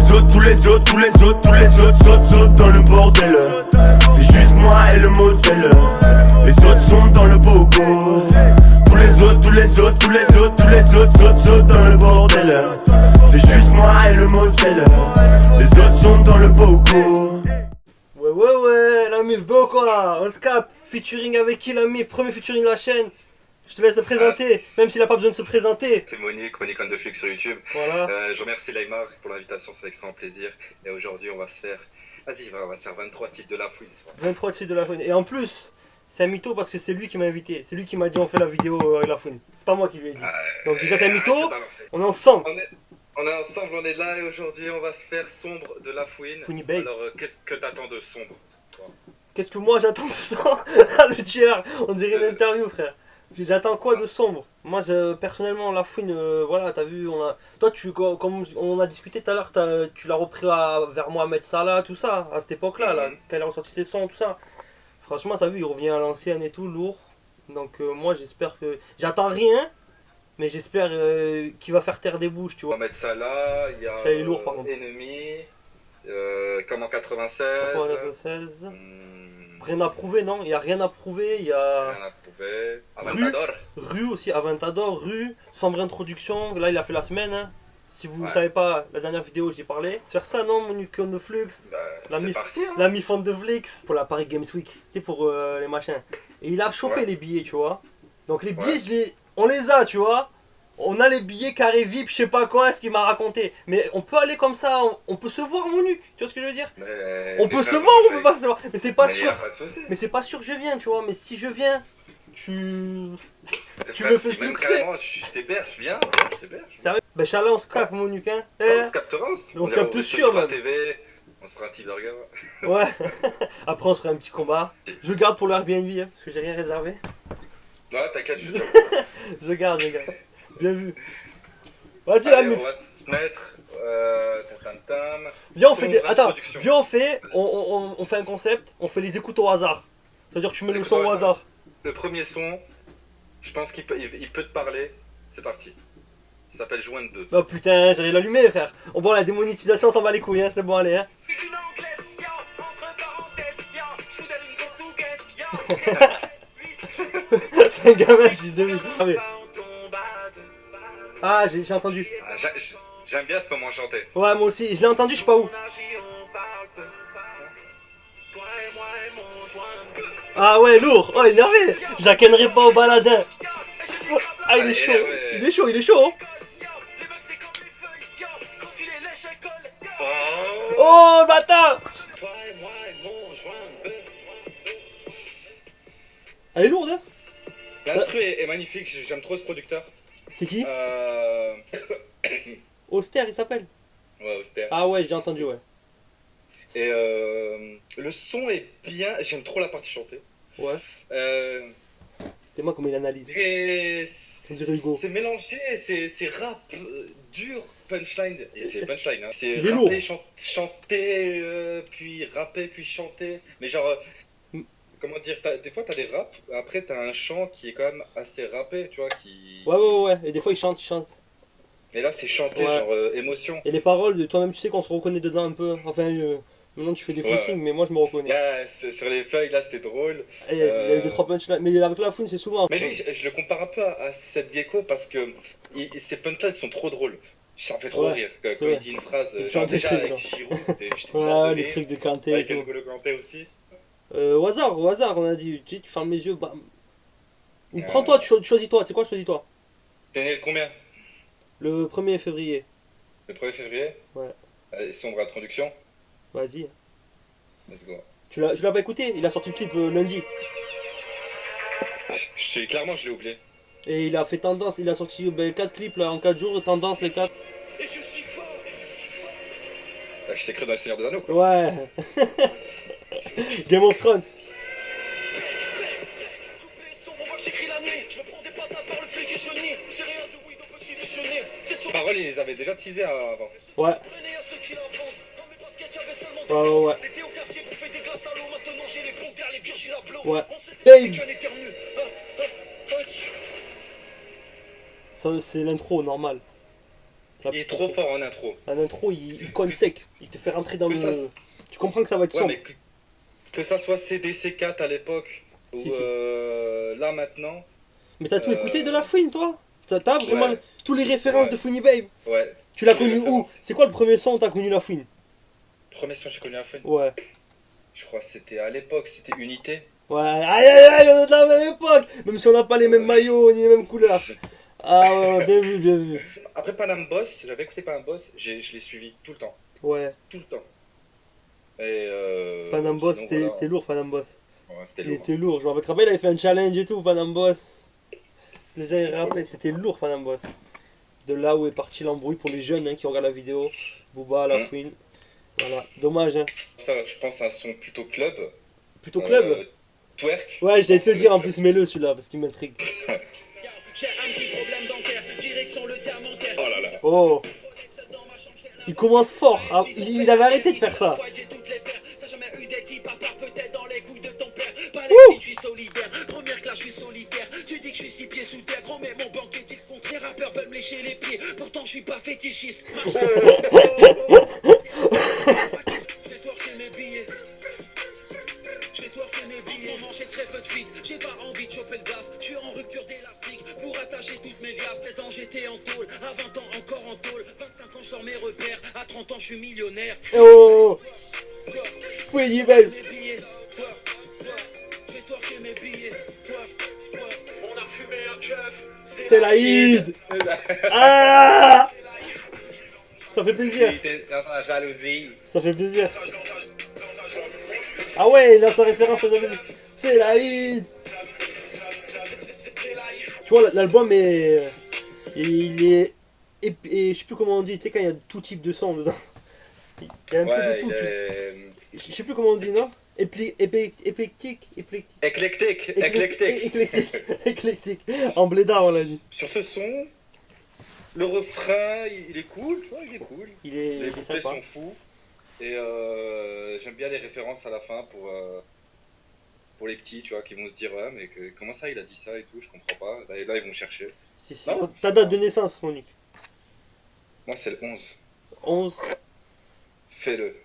sautent dans le bordel. C'est juste moi et le modèle. Les autres sont dans le bogo. Tous les autres sautent dans le bordel. C'est juste moi et le modèle. Les autres sont dans le bogo. Ouais, la mif, beau quoi, on se capte. Featuring avec qui la mif? Premier featuring de la chaîne. Je te laisse te présenter, même s'il a pas besoin de se présenter. C'est Monique on the Flux sur YouTube. Voilà. Je remercie Laimar pour l'invitation, c'est un extrêmement plaisir. Et aujourd'hui, on va se faire. Vas-y, on va se faire 23 titres de la fouine. 23 titres de la fouine. Et en plus, c'est un mytho parce que c'est lui qui m'a invité. C'est lui qui m'a dit on fait la vidéo avec la fouine. C'est pas moi qui lui ai dit. Donc déjà, c'est un mytho. On est ensemble. On est ensemble, on est là et aujourd'hui, on va se faire sombre de la fouine. Alors, qu'est-ce que t'attends de sombre? Qu'est-ce que moi j'attends de sombre? Le tueur, on dirait une interview, frère. J'attends quoi de sombre? Moi, personnellement, la fouine, voilà, t'as vu, toi, comme on a discuté tout à l'heure, tu l'as repris vers Mohamed Salah, tout ça, à cette époque-là, là, quand il a ressorti ses sons, tout ça. Franchement, t'as vu, il revient à l'ancienne et tout, lourd. Donc, moi, j'espère que. J'attends rien, mais j'espère qu'il va faire taire des bouches, tu vois. Mohamed Salah, il y a lourd, par contre. Ennemi, comme en 96. 96. Rien à prouver, non? Il n'y a rien à prouver, il y a... Rien à prouver. Aventador. Rue aussi, Aventador, Rue, sombre introduction, là il a fait la semaine, hein. Si vous ne savez pas, la dernière vidéo j'y parlais. Faire ça, non, Monique on the Flux, la mif on the Flix, pour la Paris Games Week, c'est pour les machins. Et il a chopé les billets, tu vois. Donc les billets, on les a, tu vois. On a les billets carré VIP, je sais pas quoi, ce qu'il m'a raconté. Mais on peut aller comme ça, on peut se voir, Monique, tu vois ce que je veux dire? On peut se voir ou on peut pas se voir? Mais c'est pas sûr. Mais c'est pas sûr que je viens, tu vois. Mais si je viens, tu me fais fluxer. Je t'héberge, viens, je t'héberge. Sérieux? Bah Inch'Allah, on se capte, Monique, hein. On se captera, on se capte sûr, même. On se fera un petit burger. Ouais. Après, on se fera un petit combat. Je garde pour le Airbnb, hein, parce que j'ai rien réservé. Ouais, t'inquiète, je Je garde. Bien vu. Vas-y, la mif. On va se mettre. Viens, on fait des. Attends, viens, on fait un concept, on fait les écoutes au hasard. C'est-à-dire, tu mets le son au hasard. Le premier son, je pense qu'il peut te parler. C'est parti. Il s'appelle Joindre 2. Oh putain, j'allais l'allumer, frère. Bon, la démonétisation, on s'en bat les couilles, hein. C'est bon, allez, hein. C'est un gamin, ce fils de vie. Ah, j'ai entendu. J'aime bien ce moment chanter. Ouais, moi aussi. Je l'ai entendu, je sais pas où. Ah ouais, lourd. Oh, énervé. Je la kennerai pas au baladin. Ah, il est chaud. Il est chaud. Oh, bâtard. Elle est lourde, hein. L'instru est magnifique, j'aime trop ce producteur. C'est qui? Auster, il s'appelle? Ouais, Auster. Ah ouais, j'ai entendu, ouais. Et le son est bien, j'aime trop la partie chantée. Ouais. C'est moi comment il analyse. C'est mélangé, c'est rap dur, punchline. C'est punchline, hein. C'est rapper, chanter, puis rapper, puis chanter. Mais genre, comment dire, des fois t'as des raps, après t'as un chant qui est quand même assez rappé, tu vois, qui... Ouais. Et des fois il chante. Et là c'est chanté, genre émotion. Et les paroles, de toi-même tu sais qu'on se reconnaît dedans un peu. Enfin, maintenant tu fais des footings, mais moi je me reconnais. Là, sur les feuilles, là c'était drôle. Il y a eu 2-3 punchlines, mais avec la fouine c'est souvent. Mais lui, je le compare un peu à Seth Gecko parce que ses punchlines sont trop drôles. Ça me fait trop rire quand il dit une phrase. Genre déjà avec Giroud, ouais, les trucs de Kanté. Avec N'Golo Kanté aussi. Au hasard, on a dit, tu sais, tu fermes les yeux, bam. Ou prends-toi, tu choisis toi, tu sais quoi, choisis-toi. T'es né le combien? Le 1er février. Le 1er février? Ouais. Sombre introduction. Vas-y. Let's go. Tu l'as pas écouté? Il a sorti le clip lundi. Clairement, je l'ai oublié. Et il a fait tendance, il a sorti 4 clips là, en 4 jours, tendance les 4. Et je suis fort. Je t'ai cru dans le Seigneur des Anneaux, quoi. Ouais. Game of Thrones. Paroles, ils les avaient déjà teasés avant. Ouais. Ouais. Ouais. Babe. Ça c'est l'intro normal. La Il est petite trop intro. fort en intro. Un intro, il cogne sec. Il te fait rentrer dans Que le. ça, Tu comprends que ça va être Ouais, sombre. mais que ça soit CDC4 à l'époque, ou Si. là maintenant, Mais t'as tout écouté de la Fouine, toi? T'as vraiment Ouais. tous les références Ouais. de Fouine Babe. ouais. Tu l'as Toutes les connu où? références. C'est quoi le premier son où t'as connu la Fouine? Premier son que j'ai connu à la fin, Ouais. je crois que c'était à l'époque, c'était Unité. Ouais, aïe aïe aïe, on est de la même époque! Même si on n'a pas les mêmes maillots ni les mêmes couleurs. Ah ouais, bien vu, bien vu. Après Panam Boss, j'avais écouté Panam Boss, je l'ai suivi tout le temps. Ouais, Tout le temps. Et Panam Boss, sinon, c'était voilà. c'était lourd, Panam Boss. Ouais, c'était Il lourd. était lourd. Je me rappelle, il avait fait un challenge et tout, Panam Boss. Les gens ils rappelaient, c'était lourd, Panam Boss. De là où est parti l'embrouille pour les jeunes qui regardent la vidéo. Booba, la Fouine. Voilà, dommage, hein. Enfin, je pense à un son plutôt club. Plutôt club? Twerk. Ouais, j'allais te le dire en plus, mets-le celui-là parce qu'il m'intrigue. J'ai un petit problème dentaire, direction le diamantaire. Oh là là. Oh, il commence fort. Ah, il avait arrêté de faire ça. J'ai toutes les paires, t'as jamais eu des types à part peut-être dans les couilles de ton père. Pas Ouh. les petits, je suis solidaire, première classe, je suis solitaire. Tu dis que je suis 6 pieds sous terre, gros mais mon banquier dit le contraire. Rappeurs veulent me lécher les pieds, pourtant je suis pas fétichiste. J'ai twerké mes billets. J'ai twerké mes billets. En ce moment j'ai très peu de feed, j'ai pas envie de choper le gaz. Je suis en rupture d'élastique pour attacher toutes mes liasses. 16 ans j'étais en tôle, à 20 ans encore en tôle. 25 ans je sors mes repères, à 30 ans je suis millionnaire. Oh, Fouine Babe. Mes billets, j'ai twerké mes billets. On a fumé un keuf, C'est la Eid. Ah, ça fait plaisir. Dans la jalousie. Ça fait plaisir. Ah ouais, il a sa référence à jamais dit. C'est la Eid. Tu vois, l'album est. Il est. Et je sais plus comment on dit, tu sais, quand il y a tout type de son dedans. Il y a un peu Ouais, de tout. il est... Je sais plus comment on dit, non? Éclectique. Éclectique. Éclectique. En blédard, on l'a dit. Sur ce son, le refrain, il est cool, tu vois, il est cool. Il Les est couplets sympa. sont fous. Et j'aime bien les références à la fin pour les petits, tu vois, qui vont se dire, ouais, mais comment ça, il a dit ça et tout, je comprends pas. Et là, ils vont chercher. Si, si. Non. Ta date de naissance, Monique? Moi, c'est le 11. 11. Fais-le.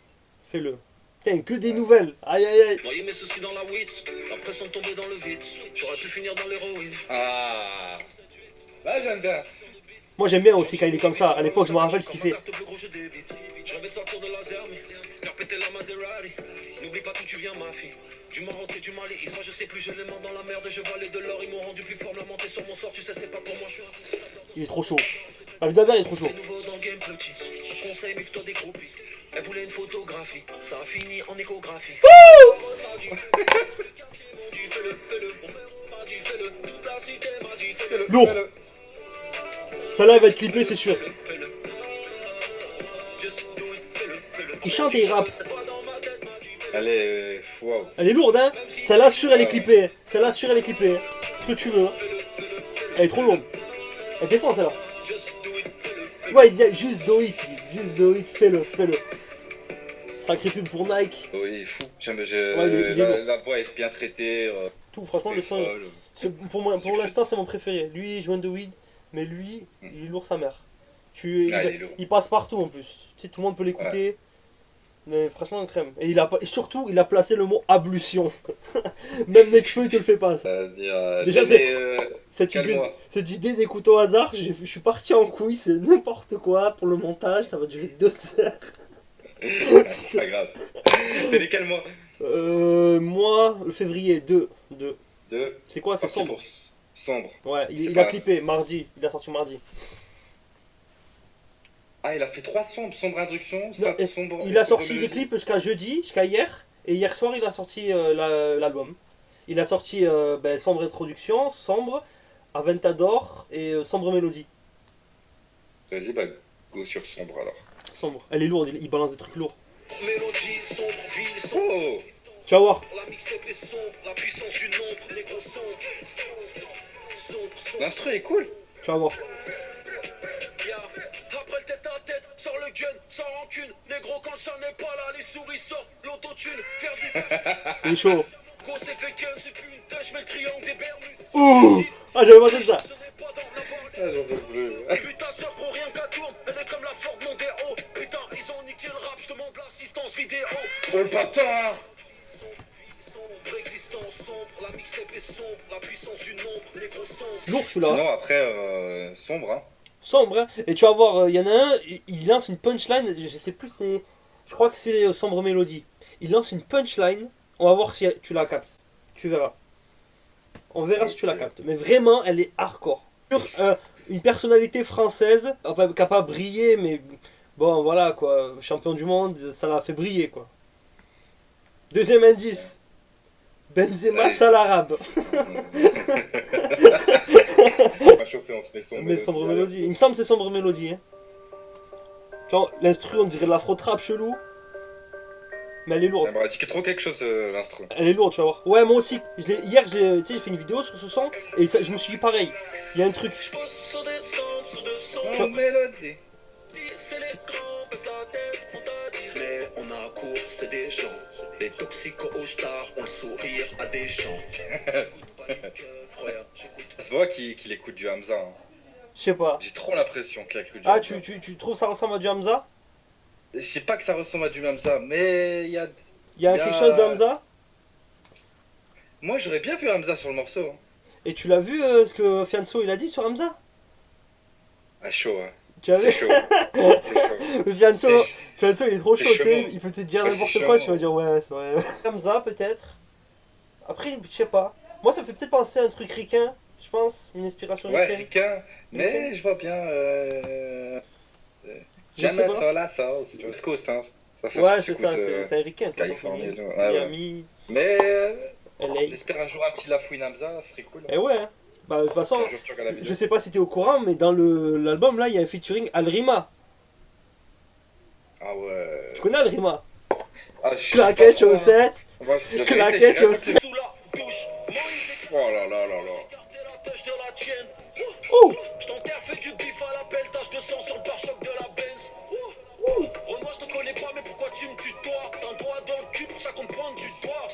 Fais-le. Putain, que des nouvelles. Aïe aïe aïe. Noyer mes soucis dans la weed, l'impression de tomber dans le vide. J'aurais pu finir dans l'héroïne. Ah, là, j'aime bien. Moi j'aime bien aussi quand il est comme ça. À l'époque, je me rappelle ce qu'il fait. Je rêvais de sortir de la zermie, faire péter la Maserati. N'oublie pas d'où tu viens, ma fille. Du Maroc et du Mali, ça je sais plus, j'ai les mains dans la merde et je valais de l'or. Ils m'ont rendu plus fort, lamenté sur mon sort, tu sais, c'est pas pour moi, je suis un Il est trop chaud. La vie d'Albert, il est trop chaud. T'es nouveau dans le game petit. Un conseil, méfie-toi des groupies. Elle voulait une photographie, ça a fini en échographie. Lourd. Celle-là, elle va être clippée, c'est sûr. Il chante et il rappe. Elle est. Waouh. Elle est lourde, hein. Celle-là, sûre, elle est clippée. Celle-là, sûre, elle est clippée. Ce que tu veux. Hein. Elle est trop lourde. Elle défend, celle-là. Ouais, il dit juste do it. Juste do it. Fais-le. Sacré pub pour Nike. Oui, fou. J'aime, Ouais, il est lourd. la voix est bien traitée. Tout, franchement, le son. Pour l'instant, c'est mon préféré. Lui, il joue de weed. Mais lui, il est lourd sa mère. il est lourd. Il passe partout en plus. Tu sais, tout le monde peut l'écouter. Mais franchement, un crème. Et surtout, il a placé le mot ablution. Même Nekfeu, il te le fait pas. Ça. C'est-à-dire. Déjà, Calme-moi. cette idée d'écouter au hasard, je suis parti en couille, c'est n'importe quoi pour le montage, ça va durer 2 heures. C'est pas grave. T'es lesquels mois Moi, le février 2. 2. C'est quoi, c'est sombre. Sombre. Ouais, C'est il pas- a clippé mardi, il a sorti mardi. Ah, il a fait 3 sombres. Sombre induction, Non, et sombre. il a sombre sorti les mélodie. clips jusqu'à jeudi, jusqu'à hier, et hier soir il a sorti l'album. Il a sorti Sombre Introduction, Sombre, Aventador et Sombre Mélodie. Vas-y, bah, go sur sombre alors. Sombre. Elle est lourde, il balance des trucs lourds. Mélodie sombre, ville sombre. Oh Tu vas voir. La mixtape est sombre, la puissance du nombre, les gros sombres. Sombre. L'instru est cool. Tu vas voir. Yeah. Après le tête à tête, sors le gun, sans rancune. Négro, quand le chat n'est pas là, les souris sortent, l'autotune, faire du cash. Il est chaud. Gros, c'est fait gun, c'est plus une touche, mais le triangle des Bermudes. Ouh. Ah, j'avais pas dit ça. Ce n'est pas dans la vente. Ah, j'en peux plus. Putain, sœur, gros, rien qu'à tourne. Elle est comme Oh le bâtard! Lourd celui-là. Sinon après, sombre, hein. Sombre, hein. Et tu vas voir, il y en a un, il lance une punchline, je sais plus, c'est. Je crois que c'est Sombre Mélodie. Il lance une punchline, on va voir si tu la captes. Tu verras. On verra si tu la captes. Mais vraiment, elle est hardcore. Sur une personnalité française, qui a pas brillé, mais bon, voilà quoi. Champion du monde, ça l'a fait briller quoi. Deuxième indice. Benzema Salarabe. On va chauffer, on se met sombre. Mais Sombre Mélodie. Il me semble que c'est Sombre Mélodie. Hein. Tu vois, l'instru, on dirait de l'afro-trap chelou. Mais elle est lourde. Elle dit trop quelque chose, l'instru. Elle est lourde, tu vas voir. Ouais, moi aussi. Hier, j'ai fait une vidéo sur ce son et je me suis dit pareil. Il y a un truc. Oh, mélodie. Mais on a cours, c'est des gens. Les toxicos au star ont le sourire à des gens. C'est moi qui écoute du Hamza. Hein. Je sais pas. J'ai trop l'impression qu'il a écoute du Ah, Hamza. tu trouves ça ressemble à du Hamza? Je sais pas que ça ressemble à du Hamza, mais il y a... Il y a quelque chose de Hamza? Moi j'aurais bien vu Hamza sur le morceau. Hein. Et tu l'as vu ce que Fianso il a dit sur Hamza? Ah chaud, hein. Tu as C'est vu? chaud. C'est chaud. Mais Fianso il est trop c'est chaud, tu sais. chaud. Il peut te dire Ouais, n'importe c'est quoi, chaud. tu vas dire ouais, c'est vrai. Hamza peut-être. Après, je sais pas. Moi ça me fait peut-être penser à un truc ricain, je pense. Une inspiration Ouais, ricaine. ricain, mais Ok. je vois bien... Je sais Jamais pas. sur la sauce. West Coast, hein. Ça, Ouais, se c'est ça, écoute, c'est ricain. de toute façon, Californie et tout. Miami, Ouais, ouais. Miami, Mais LA. j'espère un jour un petit Lafouine Hamza, ce serait cool. Et ouais, hein. Bah de toute façon, Un jour tu regardes la vidéo. je sais pas si t'es au courant, mais dans l'album là, il y a un featuring Alrima. Ah ouais. Tu connais Alrima? Ah, je sais Claquette, pas, moi. chaussette. Moi, je- la vérité, Claquette, j'ai rien chaussette. Sous la douche, Moïse compris. Oh là là là là. écarté la tâche de la tienne. Oh! Je t'enterre, fais du bif à l'appel, tache de sang sur le pare-choc de la Benz. Renoir, je te connais pas, mais pourquoi tu me tutoies? T'as un doigt dans le cul pour ça qu'on te pointe du doigt.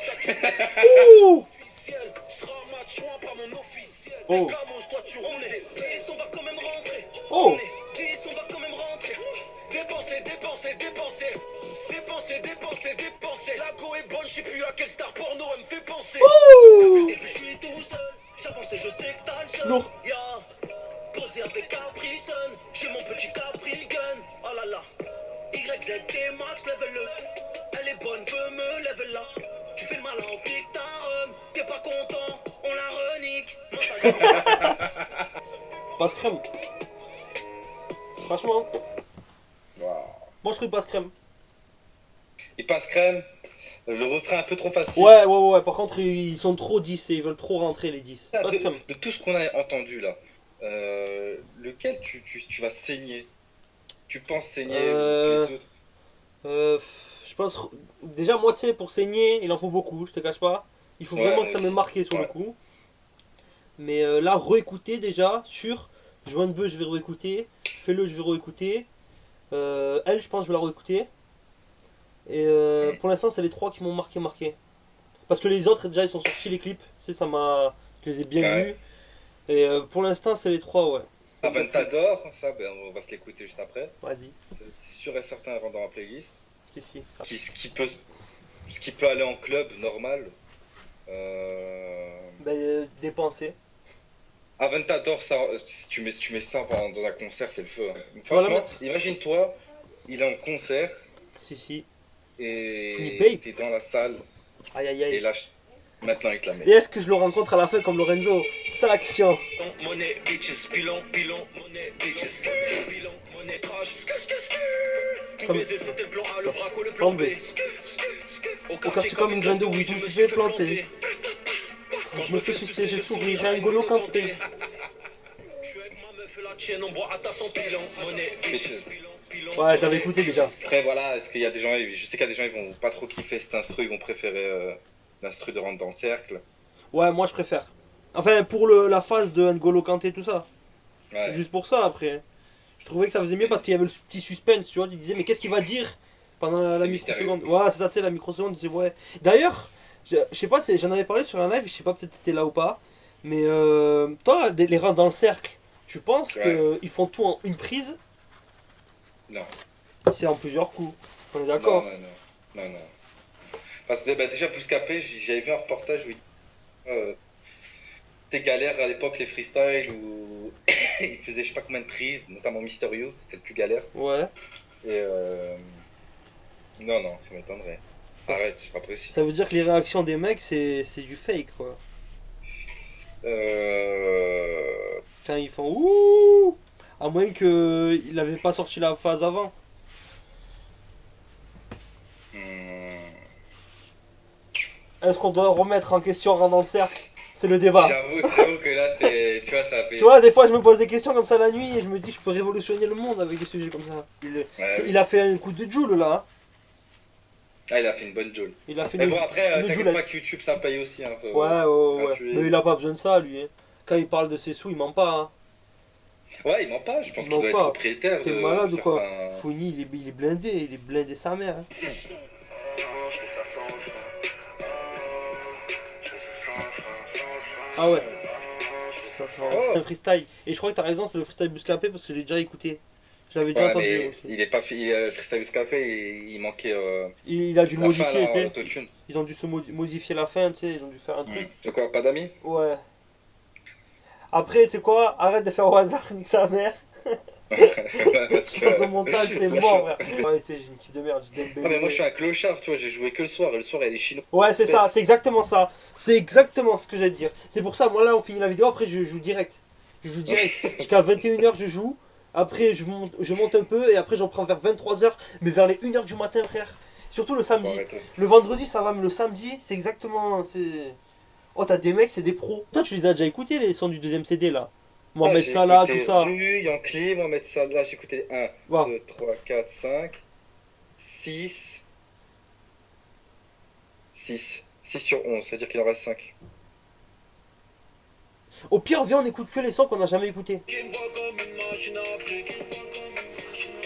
Ouh! Officiel, tu seras un match joint, pas mon officiel. Oh. Les gamos, toi tu roules. 10, on va quand même rentrer. Oh. On est 10, on va quand même rentrer. Dépenser, dépenser, dépenser. Dépenser, dépenser, dépenser. La go est bonne, je sais plus à quelle star porno elle me fait penser. Ouh! Et puis je suis tout seul, j'avance et je sais que t'as le seul. Lourd. Yeah. Posé avec Caprison, j'ai mon petit Capri Gun. Oh là là. YZT Max, level-le. Elle est bonne, veux me level là. Tu fais le malin, on pique ta rhum. T'es pas content, on la renique. Passe crème. Franchement, Waouh. moi je trouve passe crème. Il passe crème. Le refrain un peu trop facile. Ouais. Par contre, ils sont trop 10 et ils veulent trop rentrer les 10. Ah, Passe crème. de tout ce qu'on a entendu là, lequel tu vas saigner? Tu penses saigner Euh, les autres? Je pense. Déjà, moi, tu sais, pour saigner, il en faut beaucoup, je te cache pas. Il faut Ouais, vraiment moi que ça me aussi. marque sur le Ouais. coup. Mais là, réécouter déjà sur Joint de Bœuf, je vais réécouter. Fais-le, je vais réécouter. Elle, je pense, je vais la réécouter. Et pour l'instant, c'est les trois qui m'ont marqué. Parce que les autres, déjà, ils sont sortis les clips. Tu sais, ça m'a. Je les ai bien Ouais. vus. Et pour l'instant, c'est les trois, ouais. Aventador, ça, ben, on va se l'écouter juste après. Vas-y. C'est sûr et certain avant dans la playlist. Si. Ce qui peut aller en club normal. Dépenser. Aventador, ça, si tu mets ça dans un concert, c'est le feu. Hein. Tu vas la Franchement, mettre imagine-toi, il est en concert Si. et Fini paye. t'es dans la salle Aïe. et là, maintenant il te la met. Et est-ce que je le rencontre à la fin comme Lorenzo? C'est ça la question. Monnaie, bitches, pilon, monnaie, bitches. Pilon, monnaie, crash. Tout Comme- baiser, c'était le plan A, le braco, le Plan plan B. B. Au quartier comme une graine de weed, je me suis fait planter. Quand je me fais sucer, je souris, j'ai un golo campé. Je suis avec ma meuf et la tienne, on boit à ta santé. Pilon, monnaie, bitches, pilon, Ouais, je l'avais écouté déjà. Après, voilà, est-ce qu'il y a des gens, je sais qu'il y a des gens, ils vont pas trop kiffer cet instru, ils vont préférer l'instru de Rentre dans le cercle. Ouais, moi je préfère. Enfin, pour la phase de N'Golo Kanté, tout ça. Ouais. Juste pour ça, après. Je trouvais que ça faisait mieux parce qu'il y avait le petit suspense, tu vois. Tu disais, mais qu'est-ce qu'il va dire pendant la C'était microseconde? mystérieux. Ouais, c'est ça, tu sais, la microseconde, tu disais, ouais. D'ailleurs, je sais pas, j'en avais parlé sur un live, je sais pas, peut-être t'étais là ou pas. Mais toi, les Rentres dans le cercle, tu penses Ouais. qu'ils font tout en une prise? Non. C'est en plusieurs coups. On est d'accord? Non. Parce que bah, déjà, Bouscapé, j'avais vu un reportage où il c'était galère à l'époque les freestyles où il faisait je sais pas combien de prises, notamment Mysterio, c'était le plus galère. Ouais. Et non, non, ça m'étonnerait. Arrête, c'est pas possible. Ça veut dire que les réactions des mecs, c'est du fake, quoi. Quand ils font ouh, à moins qu'il avait pas sorti la phase avant. Est-ce qu'on doit remettre en question Rang dans le cercle? C'est le débat. J'avoue que là, c'est. Tu vois, ça fait. Tu vois, des fois je me pose des questions comme ça la nuit et je me dis je peux révolutionner le monde avec des sujets comme ça. Il a fait un coup de Joule là. Ah, il a fait une bonne joule. Il a fait Mais une, bon, après, une t'inquiète Joule. pas que YouTube ça paye aussi un peu. Ouais. Mais il a pas besoin de ça lui. Hein. Quand il parle de ses sous, il ment pas. Hein. Ouais, il ment pas, je pense Il qu'il ment doit pas. être propriétaire T'es de malade ou quoi? certains- Founi, il est blindé sa mère. Hein. Ah ouais. Ça sent un freestyle. Et je crois que t'as raison, c'est le freestyle Bouscapé parce que j'ai déjà écouté. J'avais déjà Ouais, entendu mais aussi. il est pas Freestyle Café, il manquait Il a dû le la fin modifier, là, tu sais. l'autotune. Ils ont dû se modifier la fin, tu sais. Ils ont dû faire un truc. De quoi, pas d'amis? Ouais. Après, tu sais quoi? Arrête de faire au hasard, nique sa mère. Parce Tu fais son montage, c'est mort, frère. Ouais, tu sais, j'ai une équipe de merde. J'ai des Ah, mais moi je suis un clochard, tu vois, j'ai joué que le soir, et le soir il y a les chinois. Ouais, c'est ça, c'est exactement ça. C'est exactement ce que j'allais te dire. C'est pour ça, moi là, on finit la vidéo, après je joue direct. Je joue direct. Jusqu'à 21h, je joue. Après, je monte un peu, et après, j'en prends vers 23h, mais vers les 1h du matin, frère. Surtout le samedi. Le vendredi, ça va, mais le samedi, c'est exactement. Oh, t'as des mecs, c'est des pros. Toi, tu les as déjà écoutés, les sons du deuxième CD là? Mohamed Salah, tout ça. Rue, Yankee, Mohamed Salah, j'ai écouté 1, Wow. 2, 3, 4, 5, 6. 6 sur 11, c'est-à-dire qu'il en reste 5. Au pire, viens, on écoute que les sons qu'on n'a jamais écoutés. Qui me voit comme une machine à Afrique.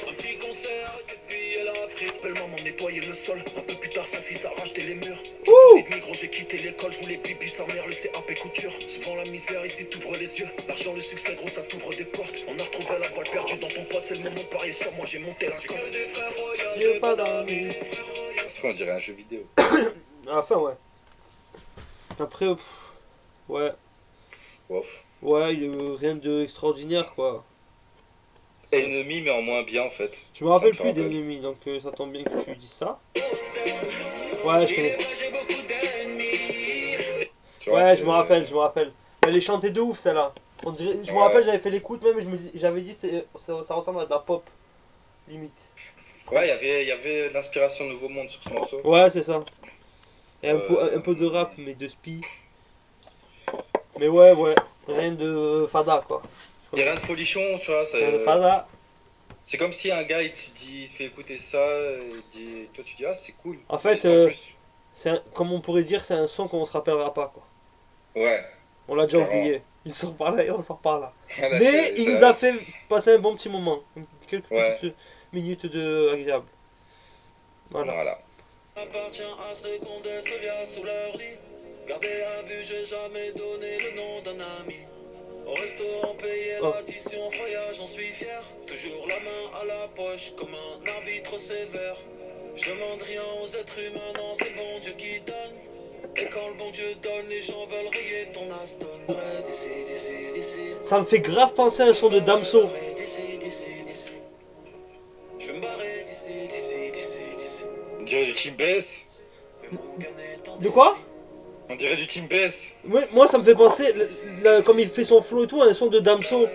Un petit concert, et l'Afrique. Belle maman nettoyer le sol. Un peu plus tard, son fils a racheté les murs. Et demi, gros, j'ai quitté l'école. Je voulais pipi, sa mère, le CAP couture. Souvent la misère, ici t'ouvre les yeux. L'argent, le succès, gros, ça t'ouvre des portes. On a retrouvé la balle perdue dans ton pote. C'est le moment de parier sur moi, j'ai monté la corde. Des frères royaux, J'ai pas d'amis. C'est quoi, on dirait un jeu vidéo. À la fin, ouais. Après, ouais. Ouf. Ouais, il est rien d'extraordinaire, quoi. Ennemi, mais en moins bien en fait. Je me rappelle Ça plus me fait d'ennemis, donc ça tombe bien que tu dises ça. Ouais, je connais. j'ai beaucoup d'ennemis. Tu vois, Ouais, c'est- je me rappelle. Elle est chantée de ouf, celle-là. Je me rappelle, j'avais fait l'écoute même, et j'avais dit ça ressemble à de la pop, limite. Ouais, il y avait l'inspiration Nouveau Monde sur ce morceau. Ouais, c'est ça. Et un peu de rap, mais de spi. Mais ouais, rien de fada, quoi. Il y a rien de folichon, tu vois. Rien de fada. C'est comme si un gars il te fait écouter ça, toi tu dis ah c'est cool. En fait, Mais sans plus. comme on pourrait dire, c'est un son qu'on se rappellera pas, quoi. Ouais. On l'a déjà Clairement. oublié. Il sort par là et on sort par là. Voilà, Mais il nous a fait passer un bon petit moment. Quelques Ouais. petites minutes de agréable. Voilà. Voilà. Appartient à ceux qu'on décelia sous leur lit. Gardé à vue, j'ai jamais donné le nom d'un ami. Au restaurant, payer l'addition, voyage, j'en suis fier. Toujours la main à la poche, comme un arbitre sévère. Je demande rien aux êtres humains, non, c'est le bon Dieu qui donne. Et quand le bon Dieu donne, les gens veulent rayer ton Aston. Ouais, d'ici. Ça me fait grave penser à un son de Damso. D'ici. Je vais me barrer d'ici. On dirait du Team Bass. Mais mon gars n'est en De quoi? On dirait du Team Bass. Moi, ça me fait penser, comme il fait son flow et tout, à un son de Damso.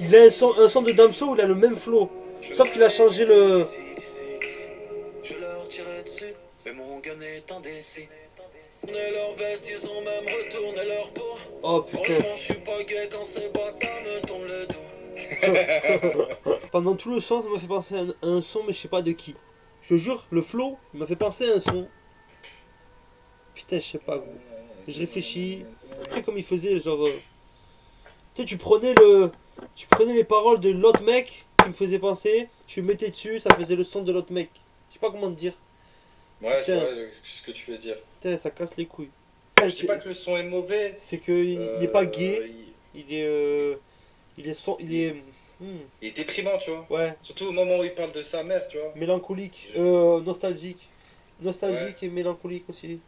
Il a un son de Damso où il a le même flow. Sauf qu'il a changé le... Je leur tirais dessus, mais mon gun est indécis. Tourner leur veste, ils ont même retourné leur peau. Oh putain. Franchement, je suis pas gay quand ces bâtards me tournent le dos. Pendant tout le son, ça m'a fait penser à un son, mais je sais pas de qui. Je te jure, le flow, il m'a fait penser à un son. Putain, je sais pas, gros. Je réfléchis. Tu sais comme il faisait, genre... Tu sais, tu prenais les paroles de l'autre mec qui me faisait penser, tu mettais dessus, ça faisait le son de l'autre mec. Je sais pas comment te dire. Ouais, je Putain. vois ce que tu veux dire. Putain, ça casse les couilles. Je dis pas que le son est mauvais. C'est que il est pas gay, il est... Il est... Il est déprimant, tu vois. Ouais, Surtout au moment où il parle de sa mère, tu vois. mélancolique, nostalgique. nostalgique et mélancolique aussi.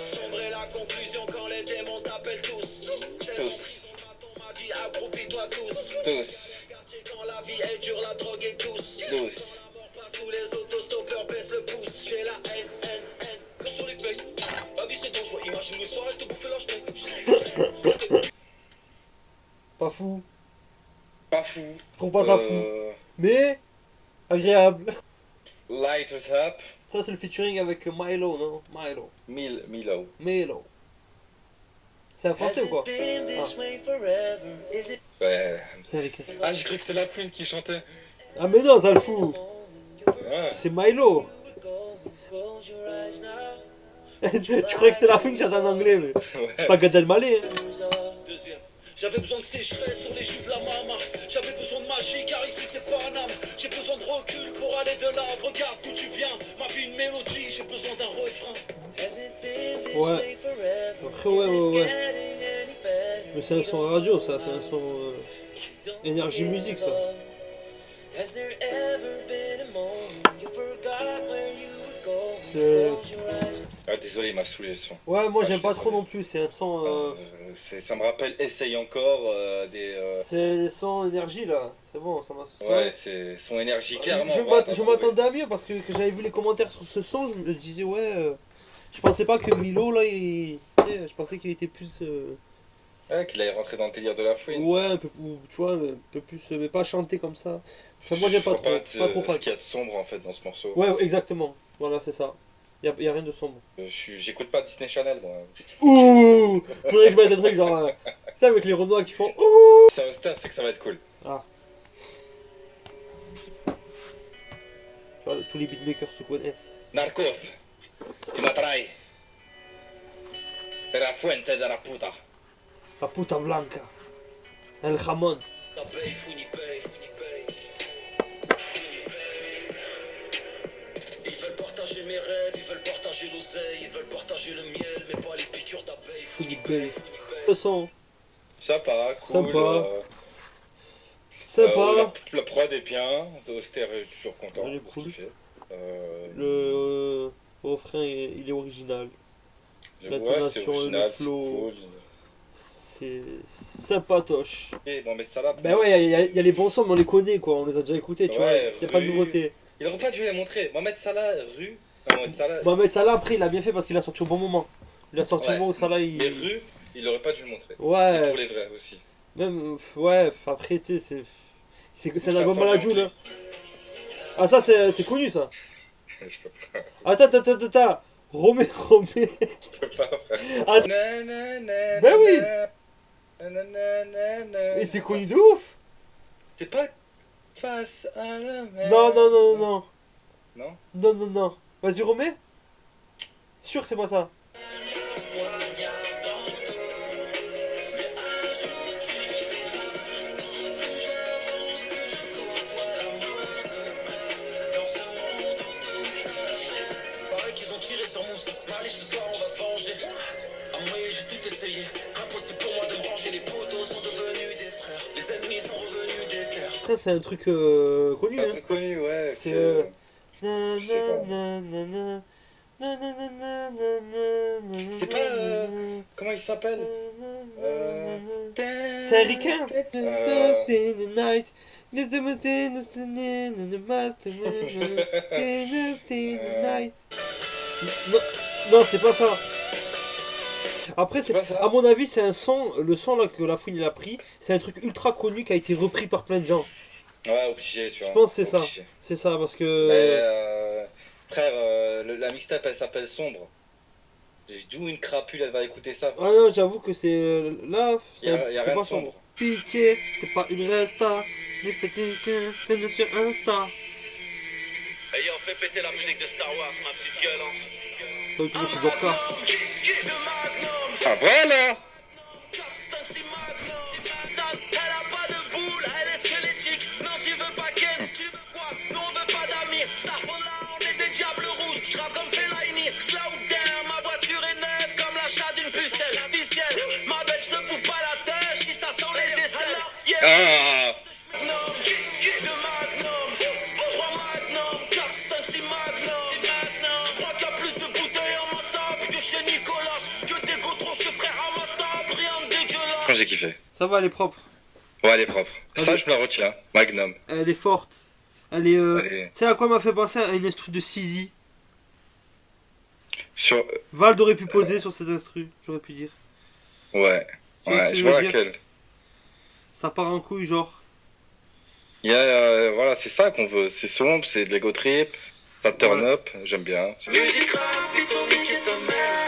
Sombrer la conclusion quand les démons t'appellent tous. Tous. On m'a dit accroupis-toi tous. Tous. Quartier quand la vie est dure, la drogue est douce. Tous. La mort passe, tous les autostoppeurs baissent le pouce. J'ai la haine. Quand sur les pecs. La vie c'est dangereux, imagine le soir, elle te bouffer la chenille. Pas fou. Pas fou. Je trouve pas ça fou. Mais agréable. Light Us Up. Ça c'est le featuring avec Milo, non? Milo. Milo. C'est un français ou quoi? Ouais. C'est avec... Ah, j'ai cru que c'était la Fouine qui chantait. Ah mais non, ça le fout. Ouais. C'est Milo. Tu croyais que c'était la fille qui chantait en anglais, mais c'est pas Gad Elmaleh. Hein. Deuxième. J'avais besoin de sécheresse sur les joues de la mama. J'avais besoin de magie car ici c'est Paname. J'ai besoin de recul pour aller de là. Regarde d'où tu viens. Ma vie une mélodie, j'ai besoin d'un refrain. Ouais. Après ouais. Mais c'est un son radio ça, c'est un son énergie musique ça. C'est... Ah, désolé, il m'a saoulé le son. Ouais, moi Ah, j'aime je pas suis trop non plus, c'est un son... Ça me rappelle Essaye encore des. C'est des sons énergie là, c'est bon, ça m'a... Ouais, c'est son énergie clairement. Je m'attendais à mieux parce que j'avais vu les commentaires sur ce son, je me disais ouais... je pensais pas que Milo là, je pensais qu'il était plus... Ouais, qu'il allait rentrer dans le délire de la fouine. Ouais, un peu, tu vois, un peu plus... mais pas chanter comme ça. Enfin, moi j'aime pas trop, pas trop fan. Ce qu'il y a de sombre en fait dans ce morceau. Ouais, exactement, voilà c'est ça. Y a rien de sombre. J'écoute pas Disney Channel moi. Ouh, faudrait que je mette des trucs genre... tu sais avec les Renois qui font ouh. Ça c'est que ça va être cool. Ah. Tu vois, tous les beatmakers se connaissent. Narcos, tu m'as trahi. Per la fuente de la puta. La puta blanca. El jamón. La paye, Fouini paye. Ils veulent partager mes rêves, ils veulent partager l'oseille, ils veulent partager le miel, mais pas les piqûres d'abeilles. Fouini Bay. Le son. Sympa, cool. Sympa. Sympa. La prod est bien. Auster est toujours content Elle est de ce cool. qu'il fait. Le refrain, il est original. Ouais, l'intonation, c'est original, le flow. c'est cool. C'est sympatoche. Et bon, mais ça là. Ben ouais, il y a les bons sons, mais on les connaît quoi, on les a déjà écoutés, tu vois. Ouais, Il n'y a pas de Rue. nouveauté. Il aurait pas dû les montrer. Mohamed Salah, rue. Mohamed Salah. Mohamed Salah, après, il a bien fait parce qu'il a sorti au bon moment. Il a sorti au Ouais. moment où Salah, il. Mais rue, il aurait pas dû le montrer. Et Ouais, pour les vrais aussi. même. Ouais, après, tu sais, c'est Ça l'album sent Maladjou bien là. Ah, ça, c'est connu ça. Je peux pas. Attends. Romé. Je peux pas, frère. Ah, Ben oui. Et c'est connu de ouf. C'est pas face à la mer. Non. Non Non. Vas-y, Romé. Sûr que c'est pas ça. Pareil qu'ils ont tiré sur mon site. Allez, ce soir on va se venger. À moi, j'ai tout essayé. Impossible pour moi de me ranger. Les poteaux sont devenus des frères. Les ennemis sont revenus des terres. Après, c'est un truc connu. Un Hein. truc connu, ouais. C'est. Je sais C'est pas. Comment il s'appelle C'est un ricain. Non, c'est pas ça. Après, C'est pas ça. à mon avis, c'est un son, le son là que la fouine il a pris, c'est un truc ultra connu qui a été repris par plein de gens. Ouais, obligé, tu vois. Je pense que c'est ça. Obligé. C'est ça, parce Mais, que. frère, la mixtape elle s'appelle Sombre. D'où une crapule elle va écouter ça. Ah non, j'avoue que c'est. Là, Y a c'est rien pas de sombre. Pitié, t'es pas une resta. C'est sur Insta. Ayant fait péter la musique de Star Wars, ma petite gueule. T'as vu que c'est Dorka. Ah voilà. 5, 6 Magnum. Elle a pas de boule, elle est squelettique. Non, tu veux pas Ken, tu veux quoi? Nous on veut pas d'amis. Starfall là, on est des diables rouges. J'rappe comme Fellaini. Slow down, ma voiture est neuve comme l'achat d'une pucelle. Vicielle, ma belle, j'te bouffe pas la tête si ça sent les aisselles. Yeah. Ah. Magnum, de Magnum, 3 Magnum, 4, 5, 6 Magnum. kiffé. Ça va, elle est propre. Ouais, elle est propre. Ça, je me la retiens. Magnum. Elle est forte. Elle est. Elle est- Tu sais à quoi m'a fait penser à une instru de Sizi. Sur... Vald aurait pu poser sur cette instru, j'aurais pu dire. Ouais. Tu vois ce Ouais, que je je veux vois dire laquelle. Ça part en couille, genre. Il y a, voilà, c'est ça qu'on veut. C'est sombre, c'est de l'ego trip. Ça turn Ouais. up. J'aime bien. Musique rap, et ton nique et ta mère.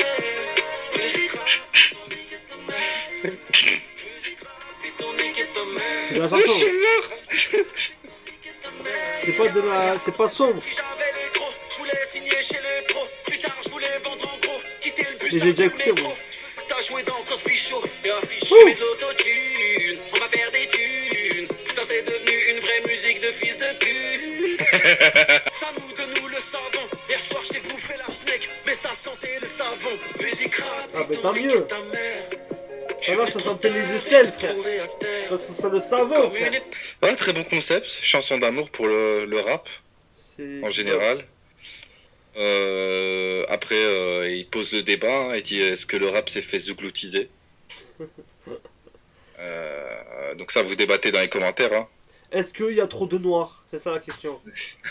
Musique rap, et ton nique et ta mère. Musique rap, et ton nique et ta mère. C'est de la Je chanson. suis mort. C'est pas de la. C'est pas sombre. Si j'avais les gros, je voulais signer chez les pros. Plus tard, je voulais vendre en gros. Quitter le bus Mais j'ai déjà écouté, moi. T'as joué dans Cosby Show. Je mets de l'autotune. On va faire des thunes. Putain, c'est devenu une vraie musique de fils de pute. Ça nous de nous le savons. Hier soir, je t'ai bouffé la schneck. Mais ça sentait le savon. Musique rap. Ah, et mais ton tant nique mieux. et ta mère. Ça va, ça sentait les aisselles, frère. Trouvé à terre. Ça sent le savon, Comme frère. une Ouais, très bon concept. Chanson d'amour pour le rap, C'est. en général. Après, il pose le débat. Hein, il dit est-ce que le rap s'est fait zougloutiser Donc ça, vous débattez dans les commentaires. Hein. Est-ce qu'il y a trop de noirs? C'est ça la question.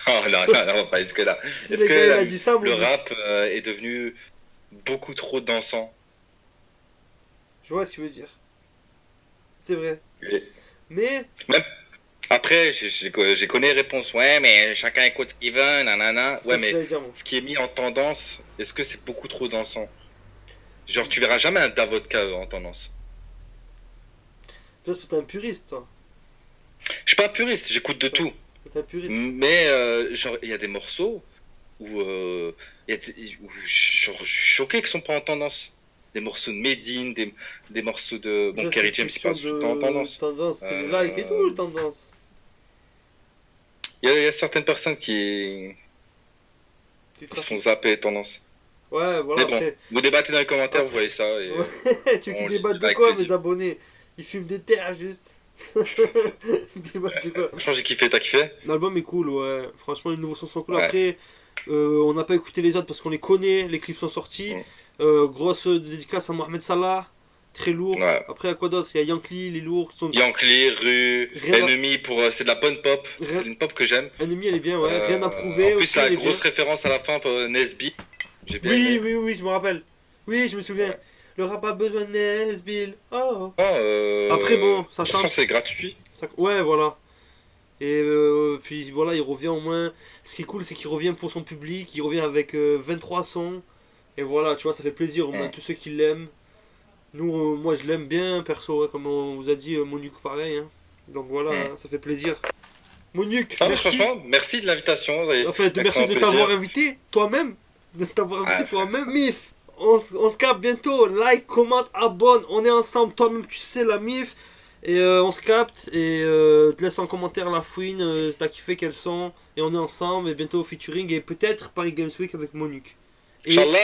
Oh là là, là, on va pas jusque là. Si Est-ce les que gars, il a dit ça, le mon mec. rap est devenu beaucoup trop dansant? Je vois ce qu'il veut dire. C'est vrai. Et Mais. après, j'ai connais les réponses. Ouais, mais chacun écoute ce qu'il veut, nanana. c'est Ouais, ce que mais j'allais dire, moi. ce qui est mis en tendance, est-ce que c'est beaucoup trop dansant? Genre, tu verras jamais un Davodka en tendance. Toi, c'est parce que t'es un puriste, toi. Je suis pas puriste, j'écoute de tout. T'es un puriste. Mais, genre, il y a des morceaux où, où genre, je suis choqué qu'ils sont pas en tendance. Des morceaux de Medine, des morceaux de. Bon, Ça, Kerry c'est James, c'est pas question tout le temps en tendance. Tendance, c'est le like et tout, le tendance. Il y a certaines personnes qui se font zapper tendance. Ouais, voilà, Mais bon, après. vous débattez dans les commentaires, vous voyez ça. Et... Ouais, tu veux on qu'ils lit débattent de avec quoi, plaisir. mes abonnés? Ils fument des terres, juste. Ils débattent de quoi? Franchement, j'ai kiffé, t'as kiffé? L'album est cool, ouais. Franchement, les nouveaux sons sont cool. Ouais. Après, on n'a pas écouté les autres parce qu'on les connaît. Les clips sont sortis. Grosse dédicace à Mohamed Salah. Très lourd. Ouais. Après, à quoi d'autre? Il y a Yankee, les lourds. Qui sont... Yankee, Rue, Rien à- Ennemi, c'est de la bonne pop. Rien- C'est une pop que j'aime. Ennemi, elle est bien, ouais. Rien à prouver. En plus, aussi, la elle est grosse bien. référence à la fin pour Nesby. J'ai bien Oui, aimé. oui, oui, je me rappelle. Oui, je me souviens. Ouais. Le rap a besoin de Nesbill. Oh. Oh, Après, bon, ça de toute façon, chante. c'est gratuit. Ouais, voilà. Et puis voilà, il revient au moins. Ce qui est cool, c'est qu'il revient pour son public. Il revient avec 23 sons. Et voilà, tu vois, ça fait plaisir au moins Ouais. tous ceux qui l'aiment. Nous, moi, je l'aime bien, perso, ouais, comme on vous a dit, Monique pareil. Hein. Donc voilà, Ouais. ça fait plaisir. Monique, Ah, mais merci. franchement, merci de l'invitation. En fait, merci Excellent de plaisir. t'avoir invité, toi-même. De t'avoir invité Ah. toi-même. MIF, on se capte bientôt. Like, commente, abonne. On est ensemble. Toi-même, tu sais, la MIF. Et on se capte. Et te laisse en commentaire la fouine. T'as kiffé quels sont. Et on est ensemble. Et bientôt au featuring. Et peut-être Paris Games Week avec Monique. Et Inch'Allah.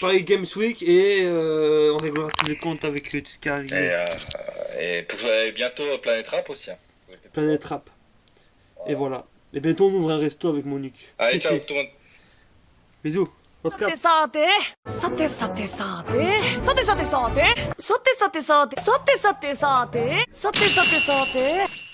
Paris Games Week. Et on réglera tous les comptes avec tout ce qui arrive. Et bientôt Planète Rap aussi. Hein. Planète Rap. Et voilà. Et bientôt, on ouvre un resto avec Monique. Allez, Si, ciao si. tout le monde. Bisous. On se capte.さてさてさてさてさてさてさてさてさてさてさてさてさてさてさてさてさて